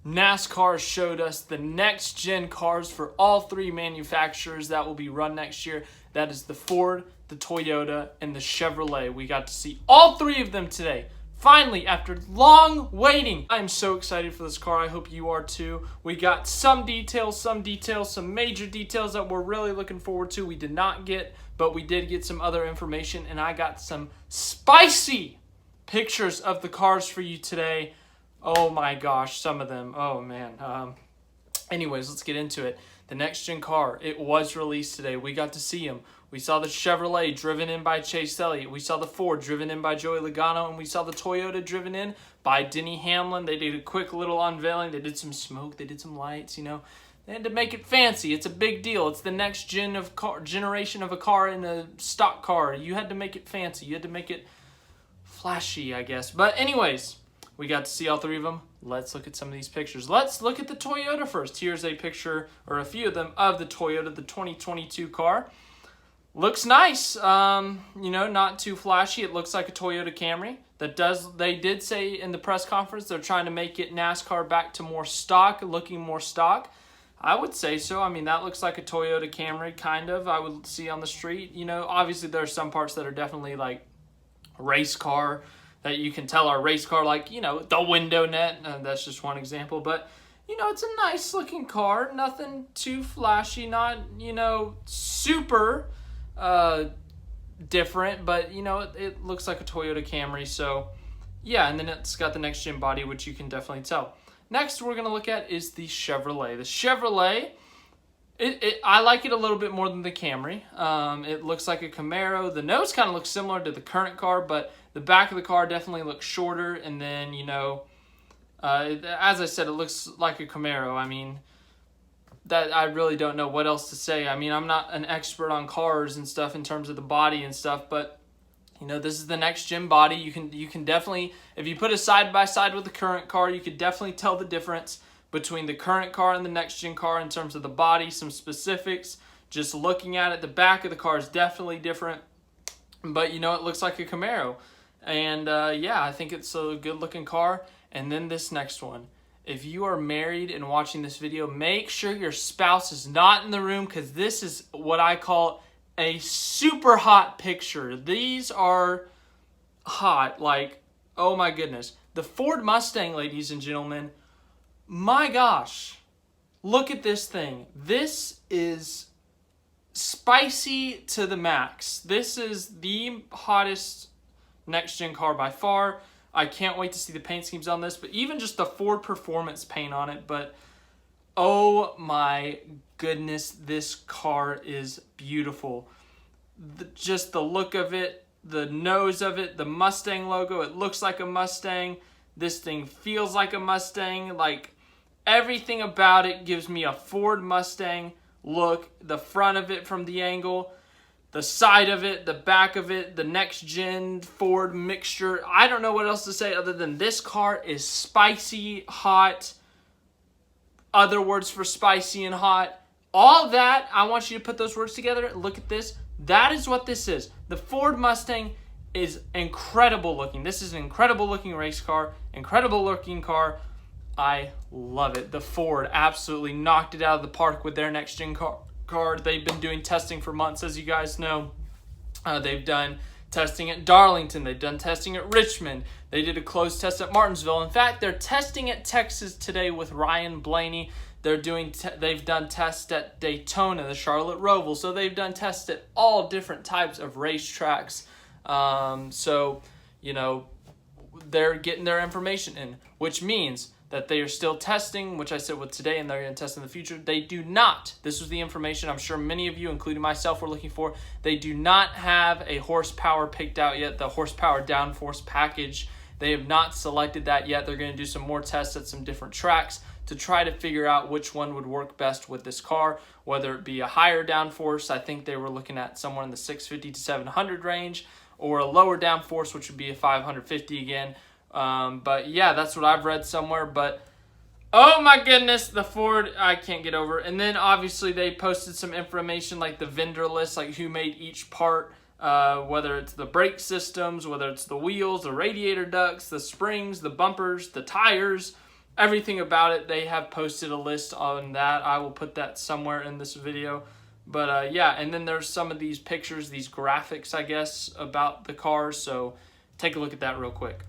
NASCAR showed us the next gen cars for all three manufacturers that will be run next year. That is the Ford, the Toyota, and the Chevrolet. We got to see all three of them today. Finally, after long waiting. I am so excited for this car. I hope you are too. We got some details, some major details that we're really looking forward to. We did not get, but we did get some other information, and I got some spicy pictures of the cars for you today. Oh my gosh, some of them. Oh man. Anyways, let's get into it. The next gen car, it was released today. We got to see them. We saw the Chevrolet driven in by Chase Elliott. We saw the Ford driven in by Joey Logano. And we saw the Toyota driven in by Denny Hamlin. They did a quick little unveiling. They did some smoke. They did some lights, you know. They had to make it fancy. It's a big deal. It's the next generation of a car in a stock car. You had to make it fancy. You had to make it flashy, I guess. But anyways, we got to see all three of them. Let's look at some of these pictures. Let's look at the Toyota first. Here's a picture, or a few of them, of the Toyota, the 2022 car. Looks nice. You know, not too flashy. It looks like a Toyota Camry. They did say in the press conference they're trying to make it NASCAR back to more stock, looking more stock. I would say so. I mean, that looks like a Toyota Camry, kind of, I would see on the street. You know, obviously there are some parts that are definitely like race car, that you can tell are race car, like, you know, the window net. That's just one example. But, you know, it's a nice looking car. Nothing too flashy. Not, you know, super different. But, you know, it looks like a Toyota Camry. So, yeah. And then it's got the next gen body, which you can definitely tell. Next we're going to look at is the Chevrolet. The Chevrolet, I like it a little bit more than the Camry. It looks like a Camaro. The nose kind of looks similar to the current car, but the back of the car definitely looks shorter. And then, you know, as I said, it looks like a Camaro. I mean, that I really don't know what else to say. I mean, I'm not an expert on cars and stuff in terms of the body and stuff, but you know, this is the next gen body. You can definitely, if you put it side by side with the current car, you could definitely tell the difference between the current car and the next gen car in terms of the body, some specifics. Just looking at it, the back of the car is definitely different, but you know, it looks like a Camaro. And yeah, I think it's a good looking car. And then this next one, if you are married and watching this video, make sure your spouse is not in the room, because this is what I call a super hot picture. These are hot, like, oh my goodness. The Ford Mustang, ladies and gentlemen, my gosh, look at this thing. This is spicy to the max. This is the hottest next gen car by far. I can't wait to see the paint schemes on this, but even just the Ford Performance paint on it. But oh my goodness, this car is beautiful. Just the look of it, the nose of it, the Mustang logo, it looks like a Mustang. This thing feels like a Mustang. Like, everything about it gives me a Ford Mustang look. The front of it from the angle, the side of it, the back of it, the next gen Ford mixture. I don't know what else to say other than this car is spicy, hot. Other words for spicy and hot. All that, I want you to put those words together. Look at this. That is what this is. The Ford Mustang is incredible looking. This is an incredible looking race car. Incredible looking car. I love it. The Ford absolutely knocked it out of the park with their next gen car. They've been doing testing for months, as you guys know. They've done testing at Darlington. They've done testing at Richmond. They did a closed test at Martinsville. In fact, they're testing at Texas today with Ryan Blaney. They've done tests at Daytona, the Charlotte Roval. So they've done tests at all different types of racetracks. So, you know, they're getting their information in, which means that they are still testing, which I said with today, and they're going to test in the future. They do not, this was the information I'm sure many of you, including myself, were looking for. They do not have a horsepower picked out yet, the horsepower downforce package. They have not selected that yet. They're going to do some more tests at some different tracks to try to figure out which one would work best with this car, whether it be a higher downforce. I think they were looking at somewhere in the 650 to 700 range, or a lower downforce, which would be a 550 again. But yeah, that's what I've read somewhere. But oh my goodness, the Ford, I can't get over. And then obviously they posted some information like the vendor list, like who made each part, whether it's the brake systems, whether it's the wheels, the radiator ducts, the springs, the bumpers, the tires, everything about it. They have posted a list on that. I will put that somewhere in this video. But yeah, and then there's some of these pictures, these graphics, I guess, about the cars. So take a look at that real quick.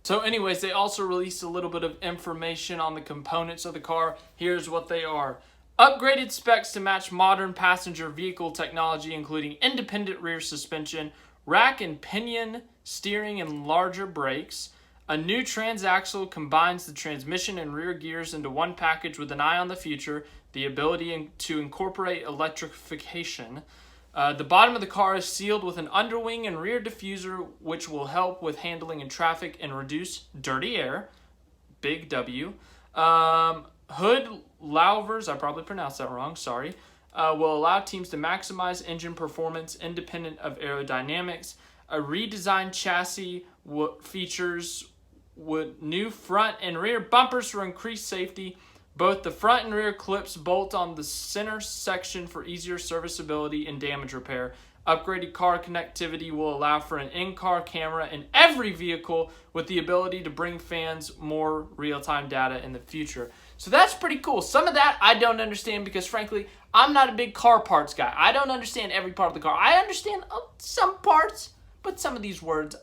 So anyways, they also released a little bit of information on the components of the car. Here's what they are. Upgraded specs to match modern passenger vehicle technology, including independent rear suspension, rack and pinion steering, and larger brakes. A new transaxle combines the transmission and rear gears into one package with an eye on the future, the ability to incorporate electrification. The bottom of the car is sealed with an underwing and rear diffuser, which will help with handling in traffic and reduce dirty air. Big W. Hood louvers, I probably pronounced that wrong, sorry, will allow teams to maximize engine performance independent of aerodynamics. A redesigned chassis features with new front and rear bumpers for increased safety. Both the front and rear clips bolt on the center section for easier serviceability and damage repair. Upgraded car connectivity will allow for an in-car camera in every vehicle with the ability to bring fans more real-time data in the future. So that's pretty cool. Some of that I don't understand because, frankly, I'm not a big car parts guy. I don't understand every part of the car. I understand some parts, but some of these words,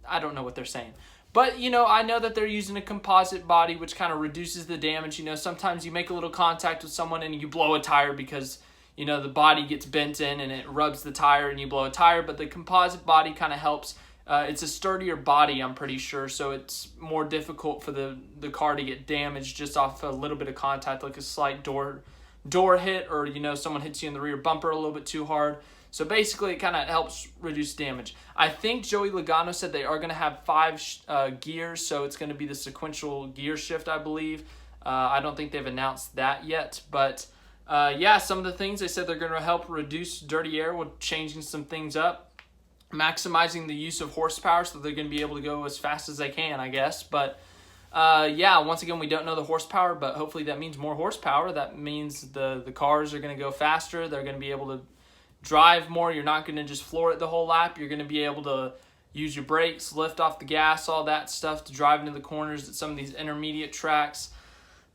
I don't know what they're saying. But, you know, I know that they're using a composite body, which kind of reduces the damage. You know, sometimes you make a little contact with someone and you blow a tire because, you know, the body gets bent in and it rubs the tire and you blow a tire. But the composite body kind of helps. It's a sturdier body, I'm pretty sure, so it's more difficult for the car to get damaged just off a little bit of contact, like a slight door hit, or, you know, someone hits you in the rear bumper a little bit too hard. So basically, it kind of helps reduce damage. I think Joey Logano said they are going to have 5 gears, so it's going to be the sequential gear shift, I believe. I don't think they've announced that yet, but yeah, some of the things they said they're going to help reduce dirty air with changing some things up. Maximizing the use of horsepower, so they're going to be able to go as fast as they can, I guess. But yeah, once again, we don't know the horsepower, but hopefully that means more horsepower. That means the cars are going to go faster. They're going to be able to drive more. You're not going to just floor it the whole lap. You're going to be able to use your brakes, lift off the gas, all that stuff to drive into the corners at some of these intermediate tracks.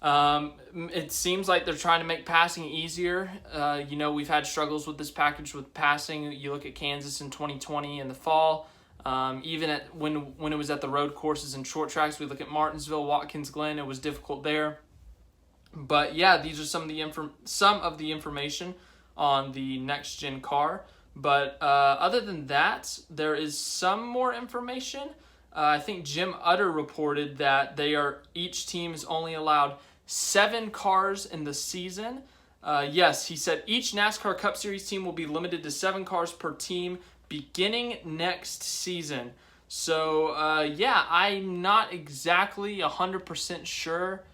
It seems like they're trying to make passing easier. You know, we've had struggles with this package with passing. You look at Kansas in 2020 in the fall. Even at when it was at the road courses and short tracks, we look at Martinsville, Watkins Glen. It was difficult there. But yeah, these are some of the information on the next gen car. But other than that, there is some more information. I think Jim Utter reported that each team is only allowed 7 cars in the season. Yes, he said each NASCAR Cup Series team will be limited to 7 cars per team beginning next season. So, yeah, I'm not exactly 100% sure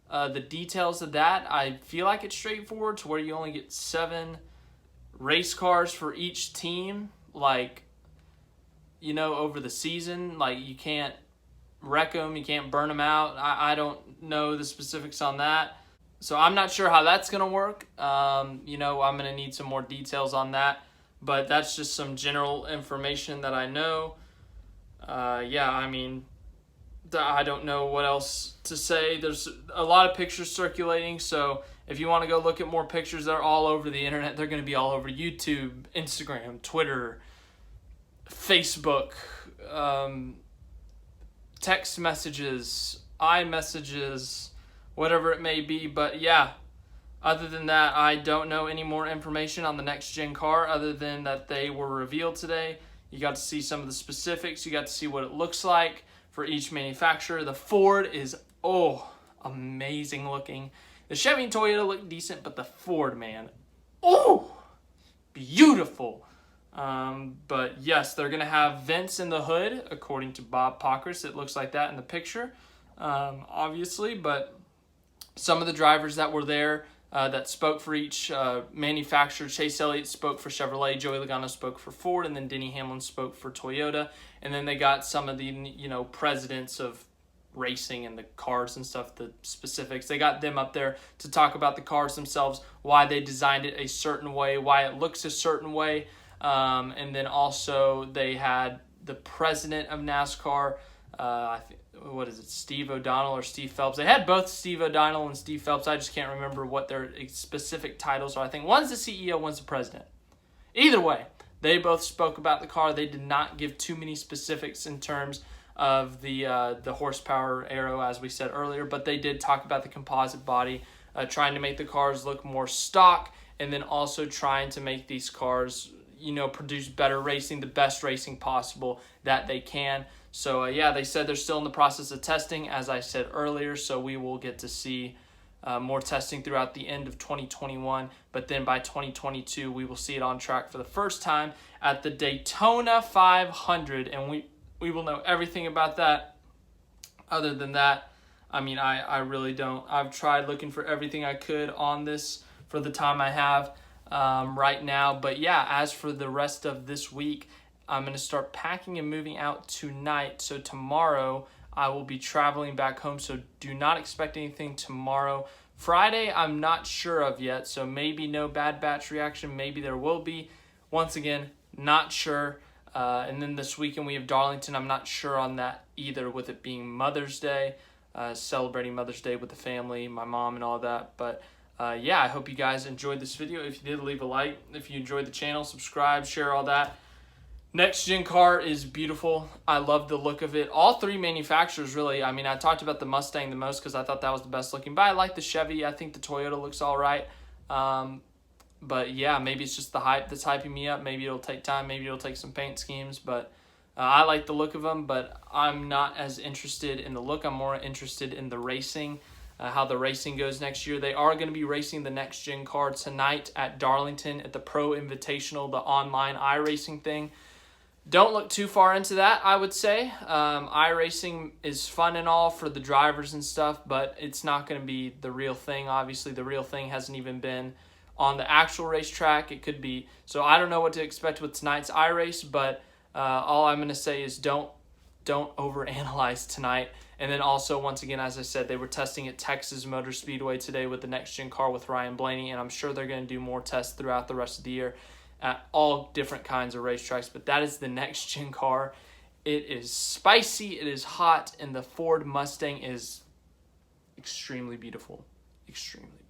the details of that. I feel like it's straightforward to where you only get 7 race cars for each team. Like, you know, over the season, like, you can't wreck them, you can't burn them out. I don't know the specifics on that, so I'm not sure how that's gonna work. You know, I'm gonna need some more details on that, but that's just some general information that I know. Yeah, I mean, I don't know what else to say. There's a lot of pictures circulating, so if you want to go look at more pictures, they're all over the internet. They're going to be all over YouTube, Instagram, Twitter, Facebook, text messages, iMessages, whatever it may be. But yeah, other than that, I don't know any more information on the next gen car other than that they were revealed today. You got to see some of the specifics. You got to see what it looks like for each manufacturer. The Ford is, amazing looking. The Chevy and Toyota look decent, but the Ford, man, beautiful. But yes, they're going to have vents in the hood, according to Bob Pockris. It looks like that in the picture, obviously. But some of the drivers that were there that spoke for each manufacturer, Chase Elliott spoke for Chevrolet, Joey Logano spoke for Ford, and then Denny Hamlin spoke for Toyota. And then they got some of the, you know, presidents of racing and the cars and stuff, the specifics. They got them up there to talk about the cars themselves, why they designed it a certain way, why it looks a certain way. And then also they had the president of NASCAR, what is it, Steve O'Donnell or Steve Phelps? They had both Steve O'Donnell and Steve Phelps. I just can't remember what their specific titles are. I think one's the CEO, one's the president. Either way, they both spoke about the car. They did not give too many specifics in terms of the horsepower aero, as we said earlier, but they did talk about the composite body, trying to make the cars look more stock, and then also trying to make these cars, produce better racing, the best racing possible that they can. So yeah, they said they're still in the process of testing, as I said earlier, so we will get to see more testing throughout the end of 2021, but then by 2022 we will see it on track for the first time at the Daytona 500, and we will know everything about that. Other than that, I really don't. I've tried looking for everything I could on this for the time I have right now, but yeah, as for the rest of this week, I'm going to start packing and moving out tonight. So tomorrow I will be traveling back home, so do not expect anything tomorrow. Friday I'm not sure of yet, so maybe no Bad Batch reaction, maybe there will be. Once again, not sure. And then this weekend we have Darlington. I'm not sure on that either, with it being Mother's Day, celebrating Mother's Day with the family, my mom and all that. But yeah, I hope you guys enjoyed this video. If you did, leave a like. If you enjoyed the channel, subscribe, share, all that. Next gen car is beautiful. I love the look of it. All three manufacturers, really. I talked about the Mustang the most because I thought that was the best looking, but I like the Chevy. I think the Toyota looks all right. But yeah, maybe it's just the hype that's hyping me up. Maybe it'll take time. Maybe it'll take some paint schemes, but I like the look of them, but I'm not as interested in the look. I'm more interested in the racing, how the racing goes next year. They are going to be racing the next gen car tonight at Darlington at the Pro Invitational, the online iRacing thing. Don't look too far into that, I would say. iRacing is fun and all for the drivers and stuff, but it's not going to be the real thing. Obviously, the real thing hasn't even been on the actual racetrack. It could be. So I don't know what to expect with tonight's iRace, but all I'm going to say is don't overanalyze tonight. And then also, once again, as I said, they were testing at Texas Motor Speedway today with the next gen car with Ryan Blaney, and I'm sure they're going to do more tests throughout the rest of the year at all different kinds of racetracks. But that is the next gen car. It is spicy, it is hot, and the Ford Mustang is extremely beautiful. Extremely beautiful.